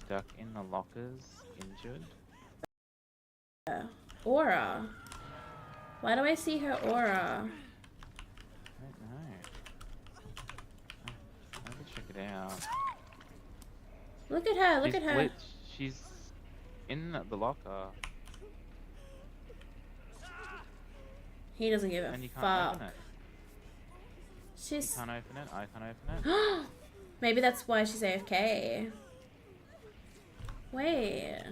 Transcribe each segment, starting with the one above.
stuck in the lockers, injured. Aura. Why do I see her aura? I don't know. Let me check it out. Look at her, look She's at her. glitched. She's in the locker. He doesn't give a And you can't fuck. open it. You She's... can't open it, I can't open it. Maybe that's why she's AFK. Wait.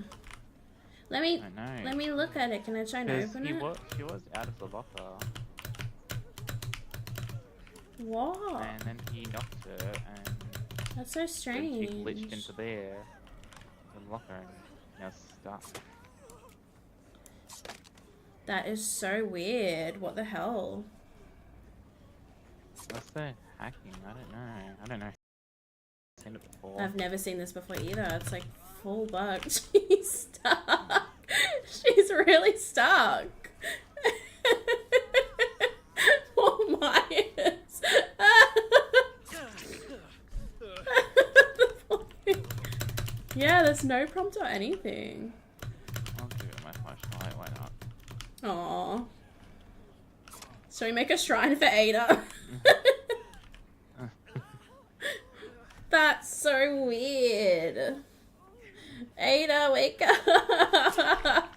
Let me... I don't know. Let me look at it. Can I try and Because open it? she was out of the locker. What? And then he knocked her and That's so then she strange. glitched into there. The locker and now stuck. That is so weird. What the hell? What's the hacking? I don't know. I don't know. I've seen it before. I've never seen this before either. It's like full bug. She's stuck. She's really stuck. Oh my. Yeah, there's no prompt or anything. I'll give it my flashlight, why not? Aww. Shall we make a shrine for Ada? That's so weird. Ada, wake up.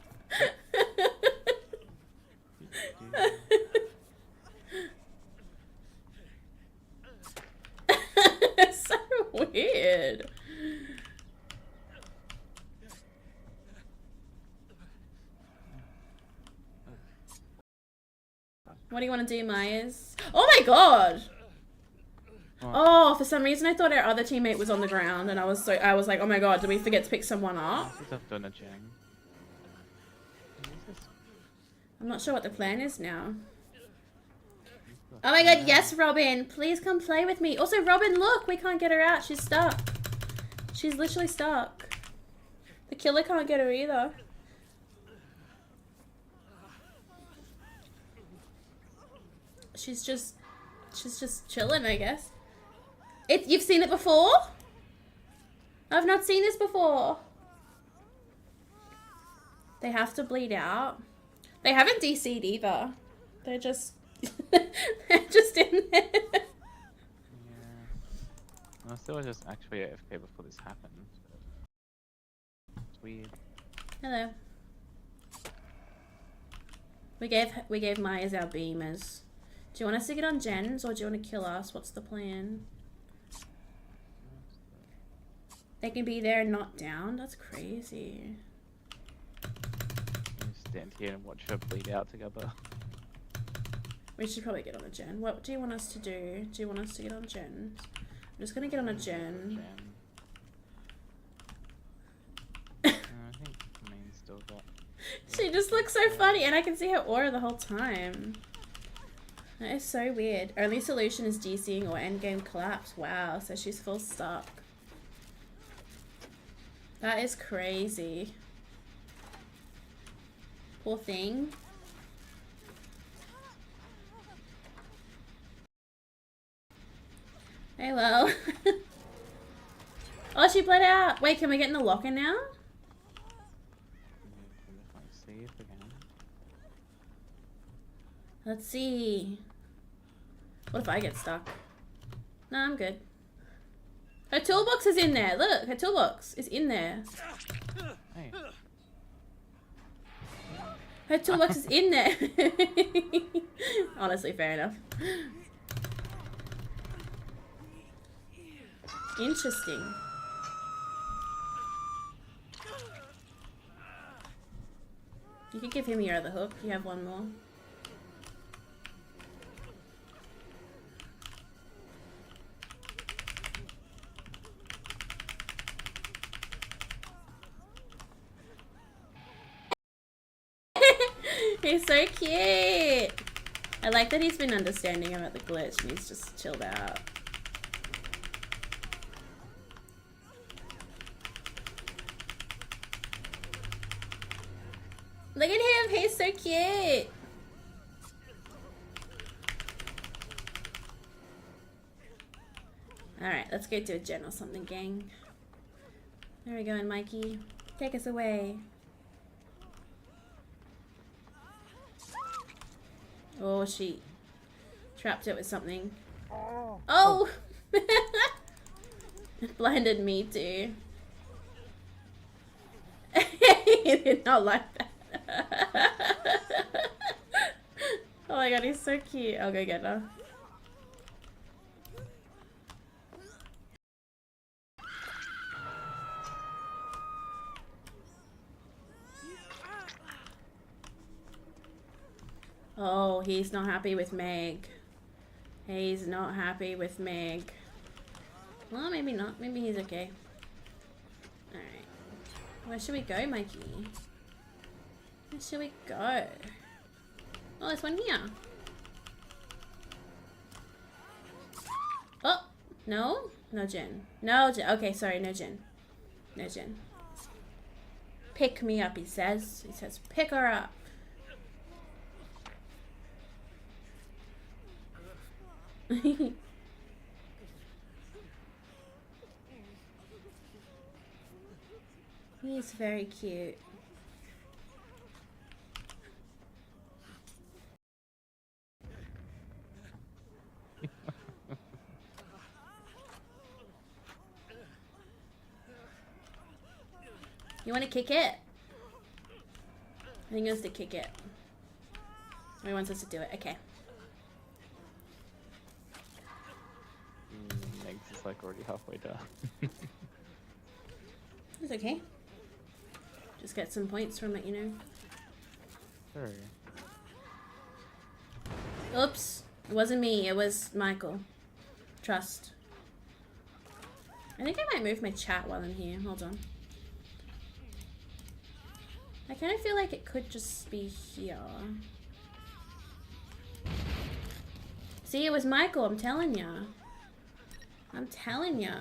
It's so weird. What do you want to do, Myers? Oh my god! What? Oh, for some reason I thought our other teammate was on the ground, and I was like, oh my god, did we forget to pick someone up? This is I've done a gem. I'm not sure what the plan is now. Oh my god, yes, Robin! Please come play with me. Also, Robin, look! We can't get her out. She's stuck. She's literally stuck. The killer can't get her either. She's just chilling, I guess. You've seen it before? I've not seen this before. They have to bleed out. They haven't DC'd either. They're just they're just in there. Yeah. I still was just actually AFK before this happened. It's weird. Hello. We gave Myers our beamers. Do you want us to get on gens or do you want to kill us? What's the plan? They can be there and not down? That's crazy. You stand here and watch her bleed out together. We should probably get on a gen. What do you want us to do? Do you want us to get on gens? I'm just gonna get on a gen. I think Main's still got. She just looks so funny and I can see her aura the whole time. That is so weird. Only solution is DCing or endgame collapse. Wow, so she's full stuck. That is crazy. Poor thing. Hey, well. Oh, she bled out. Wait, can we get in the locker now? See if we can. Let's see. What if I get stuck? No, I'm good. Her toolbox is in there. Look, her toolbox is in there. Hey. Her toolbox is in there. Honestly, fair enough. Interesting. You could give him your other hook. You have one more. He's so cute. I like that he's been understanding about the glitch and he's just chilled out. Look at him, he's so cute. Alright, let's go do a gen or something, gang. There we go, and Mikey. Take us away. Oh, she trapped it with something. Oh! It blinded me too. He did not like that. Oh my god, he's so cute. I'll go get her. Oh, he's not happy with Meg. He's not happy with Meg. Well, maybe not. Maybe he's okay. Alright. Where should we go, Mikey? Where should we go? Oh, there's one here. Oh! No? No Jen. No Jen. Okay, sorry, no Jen. No Jen. Pick me up, he says. He says, pick her up. He's very cute. You want to kick it? I think he wants to kick it. Or he wants us to do it. Okay. Meg's is like already halfway done. It's okay. Just get some points from it, you know. Sure. Oops. It wasn't me. It was Michael. Trust. I think I might move my chat while I'm here. Hold on. I kind of feel like it could just be here. See, it was Michael. I'm telling ya. I'm telling ya.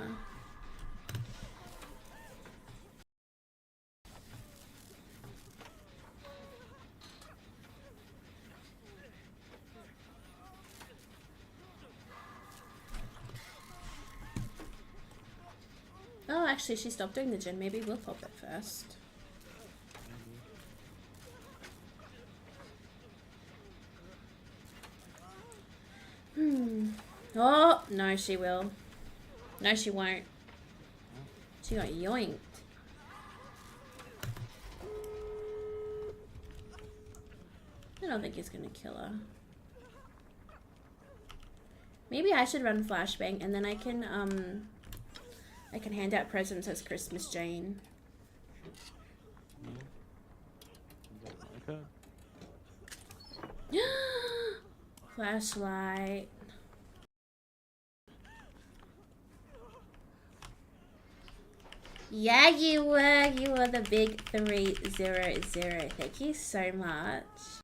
Oh, actually, she stopped doing the gen. Maybe we'll pop it first. Oh, no, she will. No, she won't. She got yoinked. I don't think he's gonna kill her. Maybe I should run flashbang and then I can hand out presents as Christmas Jane. Flashlight. Yeah, you were the big 300. Thank you so much.